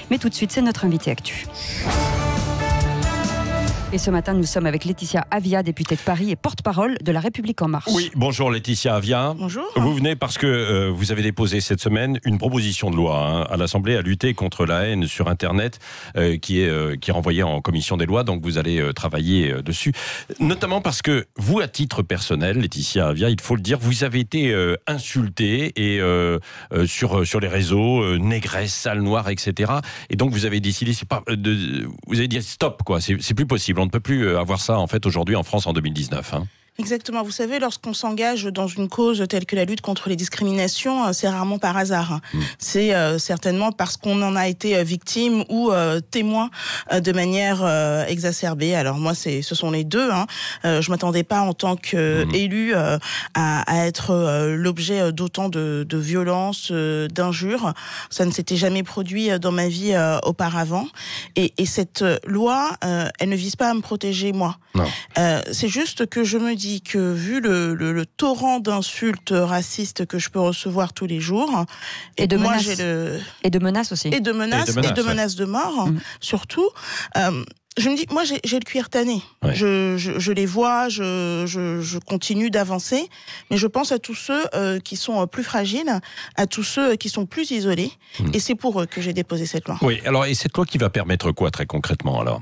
Mais tout de suite, c'est notre invité actu. Et ce matin, nous sommes avec Laetitia Avia, députée de Paris et porte-parole de La République En Marche. Oui, bonjour Laetitia Avia. Bonjour. Vous venez parce que vous avez déposé cette semaine une proposition de loi à l'Assemblée à lutter contre la haine sur Internet qui est renvoyée en commission des lois. Donc vous allez travailler dessus. Notamment parce que vous, à titre personnel, Laetitia Avia, il faut le dire, vous avez été insultée et, sur les réseaux, négresse, sale, noire, etc. Et donc vous avez décidé, vous avez dit stop, quoi. C'est plus possible. On ne peut plus avoir ça en fait aujourd'hui en France en 2019. Exactement. Vous savez, lorsqu'on s'engage dans une cause telle que la lutte contre les discriminations, c'est rarement par hasard. C'est certainement parce qu'on en a été victime ou témoin de manière exacerbée. Alors moi, ce sont les deux. Je m'attendais pas en tant qu'élu à être l'objet d'autant de violences, d'injures. Ça ne s'était jamais produit dans ma vie auparavant. Et cette loi, elle ne vise pas à me protéger moi. C'est juste que je me dis que vu le torrent d'insultes racistes que je peux recevoir tous les jours, et de moi menaces. Et de menaces aussi. Et de menaces de mort, surtout. Je me dis, moi j'ai le cuir tanné. Ouais. Je les vois, je continue d'avancer, mais je pense à tous ceux qui sont plus fragiles, à tous ceux qui sont plus isolés, et c'est pour eux que j'ai déposé cette loi. Oui, alors et cette loi qui va permettre quoi très concrètement alors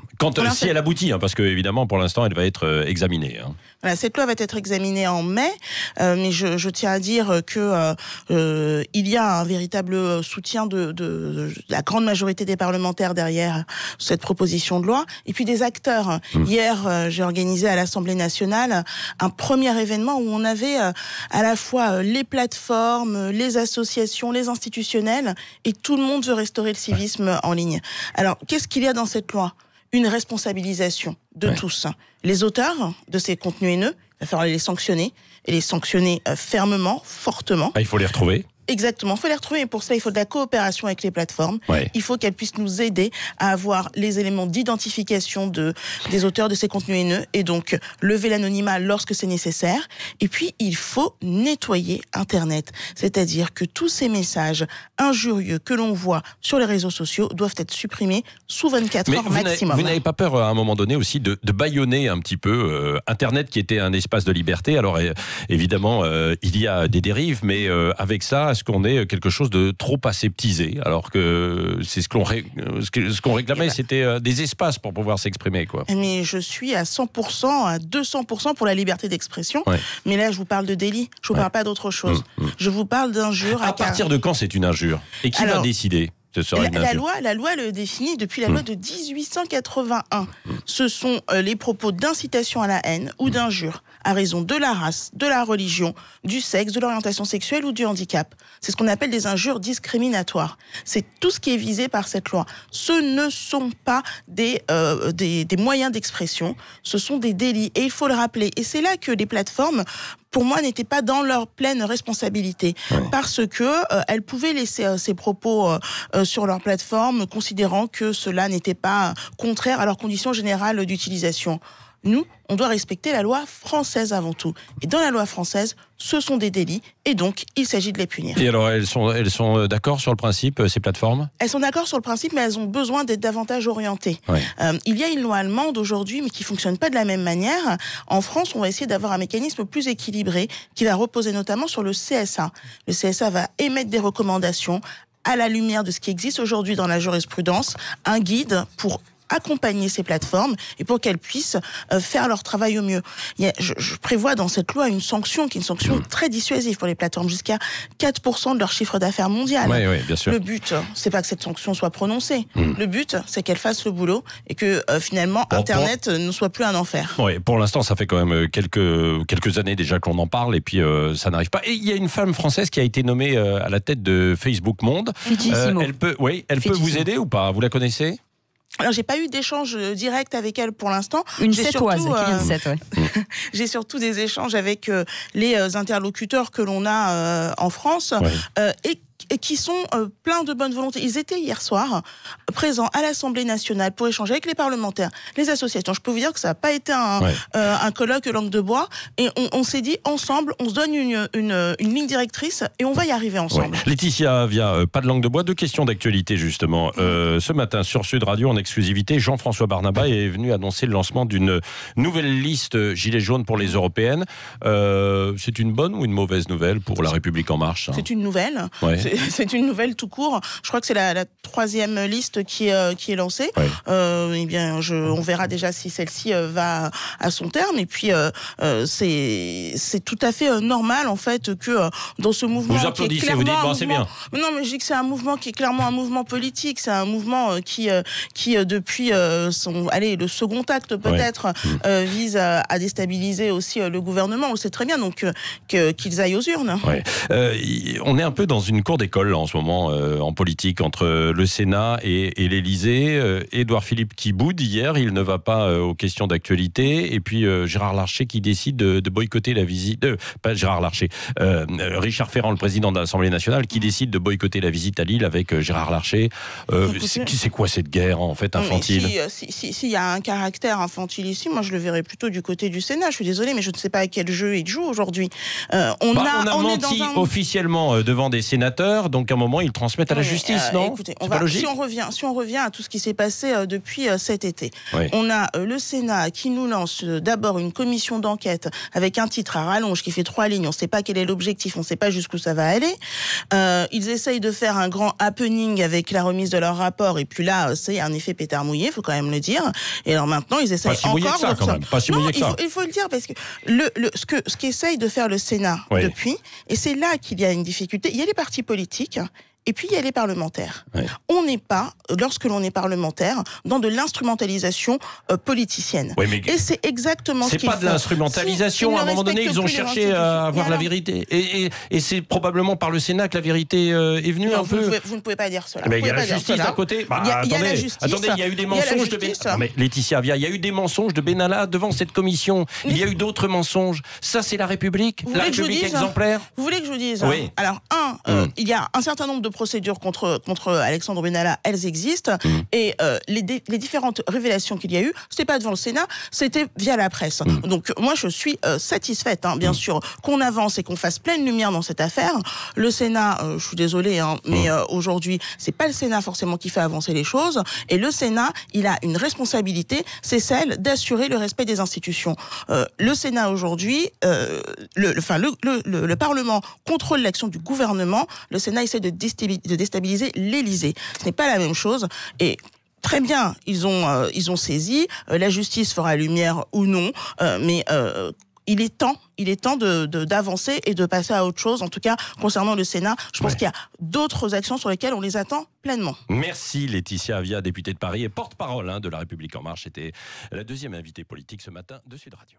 si elle aboutit, parce que évidemment pour l'instant elle va être examinée. Voilà, cette loi va être examinée en mai, mais je tiens à dire que il y a un véritable soutien de la grande majorité des parlementaires derrière cette proposition de loi. Et puis des acteurs. Hier, j'ai organisé à l'Assemblée nationale un premier événement où on avait à la fois les plateformes, les associations, les institutionnels, et tout le monde veut restaurer le civisme en ligne. Alors, qu'est-ce qu'il y a dans cette loi ? Une responsabilisation de tous. Les auteurs de ces contenus haineux, il va falloir les sanctionner, et les sanctionner fermement, fortement. Il faut les retrouver. Exactement, il faut les retrouver, et pour ça il faut de la coopération avec les plateformes. Il faut qu'elles puissent nous aider à avoir les éléments d'identification des auteurs de ces contenus haineux, et donc lever l'anonymat lorsque c'est nécessaire. Et puis il faut nettoyer Internet, c'est-à-dire que tous ces messages injurieux que l'on voit sur les réseaux sociaux doivent être supprimés sous 24 heures maximum. Vous n'avez pas peur à un moment donné aussi de bâillonner un petit peu Internet qui était un espace de liberté? Alors évidemment il y a des dérives, mais avec ça, est-ce qu'on est quelque chose de trop aseptisé, alors que c'est ce qu'on réclamait, c'était des espaces pour pouvoir s'exprimer, quoi. Mais je suis à 100%, à 200% pour la liberté d'expression, mais là je vous parle de délit, je vous parle pas d'autre chose. Je vous parle d'injure. À partir de quand c'est une injure? Et qui va décider? La loi le définit depuis la loi de 1881. Ce sont les propos d'incitation à la haine ou d'injure à raison de la race, de la religion, du sexe, de l'orientation sexuelle ou du handicap. C'est ce qu'on appelle des injures discriminatoires. C'est tout ce qui est visé par cette loi. Ce ne sont pas des moyens d'expression, ce sont des délits. Et il faut le rappeler. Et c'est là que les plateformes, pour moi, n'étaient pas dans leur pleine responsabilité, parce que elles pouvaient laisser ces propos sur leur plateforme, considérant que cela n'était pas contraire à leurs conditions générales d'utilisation. Nous, on doit respecter la loi française avant tout. Et dans la loi française, ce sont des délits, et donc il s'agit de les punir. Et alors, elles sont d'accord sur le principe, ces plateformes ? Elles sont d'accord sur le principe, mais elles ont besoin d'être davantage orientées. Il y a une loi allemande aujourd'hui, mais qui ne fonctionne pas de la même manière. En France, on va essayer d'avoir un mécanisme plus équilibré, qui va reposer notamment sur le CSA. Le CSA va émettre des recommandations à la lumière de ce qui existe aujourd'hui dans la jurisprudence, un guide pour accompagner ces plateformes et pour qu'elles puissent faire leur travail au mieux. Je prévois dans cette loi une sanction qui est une sanction très dissuasive pour les plateformes, jusqu'à 4% de leur chiffre d'affaires mondial. Oui, bien sûr. Le but, c'est pas que cette sanction soit prononcée. Le but, c'est qu'elle fasse le boulot et que finalement Internet ne soit plus un enfer. Oui, pour l'instant, ça fait quand même quelques années déjà qu'on en parle, et puis ça n'arrive pas. Et il y a une femme française qui a été nommée à la tête de Facebook Monde. Elle peut vous aider ou pas? Vous la connaissez? Alors, j'ai pas eu d'échange direct avec elle pour l'instant. Une Sétoise qui vient de Sète, J'ai surtout des échanges avec les interlocuteurs que l'on a en France et et qui sont pleins de bonne volonté. Ils étaient hier soir présents à l'Assemblée nationale pour échanger avec les parlementaires, les associations. Je peux vous dire que ça n'a pas été un colloque langue de bois. Et on s'est dit, ensemble, on se donne une ligne directrice et on va y arriver ensemble. Laetitia Avia, pas de langue de bois, 2 questions d'actualité justement. Ce matin sur Sud Radio, en exclusivité, Jean-François Barnaba est venu annoncer le lancement d'une nouvelle liste Gilets jaunes pour les européennes. C'est une bonne ou une mauvaise nouvelle pour La République En Marche, hein? C'est une nouvelle. Ouais. C'est une nouvelle tout court. Je crois que c'est la 3e liste qui est lancée. Ouais. Eh bien, on verra déjà si celle-ci va à son terme. Et puis, c'est tout à fait normal en fait que dans ce mouvement. Vous applaudissez, vous dites bon, c'est bien. Non, mais je dis que c'est un mouvement qui est clairement un mouvement politique. C'est un mouvement qui depuis le second acte peut-être vise à déstabiliser aussi le gouvernement. On sait très bien donc qu'ils aillent aux urnes. Ouais. On est un peu dans une cour d'école là, en ce moment en politique entre le Sénat et l'Élysée. Édouard Philippe qui boude hier, il ne va pas aux questions d'actualité. Et puis Gérard Larcher qui décide de boycotter la visite. Pas Gérard Larcher, Richard Ferrand, le président de l'Assemblée nationale, qui décide de boycotter la visite à Lille avec Gérard Larcher. C'est quoi cette guerre en fait infantile? S'il y a un caractère infantile ici, moi je le verrais plutôt du côté du Sénat. Je suis désolée, mais je ne sais pas à quel jeu il joue aujourd'hui. On a menti officiellement devant des sénateurs, donc à un moment ils transmettent à la justice, non? Écoutez, si on revient à tout ce qui s'est passé depuis cet été, on a le Sénat qui nous lance d'abord une commission d'enquête avec un titre à rallonge qui fait 3 lignes. On ne sait pas quel est l'objectif, on ne sait pas jusqu'où ça va aller. Ils essayent de faire un grand happening avec la remise de leur rapport, et puis là, c'est un effet pétard mouillé, il faut quand même le dire. Et alors maintenant, ils essayent encore. Pas si mouillé que ça. Il faut le dire, parce que ce qu'essaye de faire le Sénat depuis, et c'est là qu'il y a une difficulté, il y a les partis politiques. Et puis, il y a les parlementaires. On n'est pas, lorsque l'on est parlementaire, dans de l'instrumentalisation politicienne. Et c'est exactement ce qu'ils font. C'est pas de l'instrumentalisation. À un moment donné, ils ont cherché à avoir la vérité. Et c'est probablement par le Sénat que la vérité est venue un peu. Vous ne pouvez pas dire cela. Mais il y a la justice à côté. Attendez, il y a eu des mensonges de Benalla. Mais Laetitia Avia, il y a eu des mensonges de Benalla devant cette commission. Il y a eu d'autres mensonges. Ça, c'est la République. La République exemplaire. Vous voulez que je vous dise? Oui. Alors, il y a un certain nombre de procédures contre Alexandre Benalla, elles existent, et les différentes révélations qu'il y a eu, c'était pas devant le Sénat, c'était via la presse. Donc moi je suis satisfaite, bien sûr, qu'on avance et qu'on fasse pleine lumière dans cette affaire. Le Sénat, je suis désolée, mais aujourd'hui c'est pas le Sénat forcément qui fait avancer les choses, et le Sénat, il a une responsabilité, c'est celle d'assurer le respect des institutions. Le Sénat aujourd'hui, le Parlement contrôle l'action du gouvernement, le Sénat essaie de déstabiliser l'Élysée. Ce n'est pas la même chose. Et très bien, ils ont saisi. La justice fera lumière ou non, mais il est temps d'avancer et de passer à autre chose. En tout cas, concernant le Sénat, je pense qu'il y a d'autres actions sur lesquelles on les attend pleinement. Merci Laetitia Avia, députée de Paris et porte-parole de La République En Marche. C'était la 2e invitée politique ce matin de Sud Radio.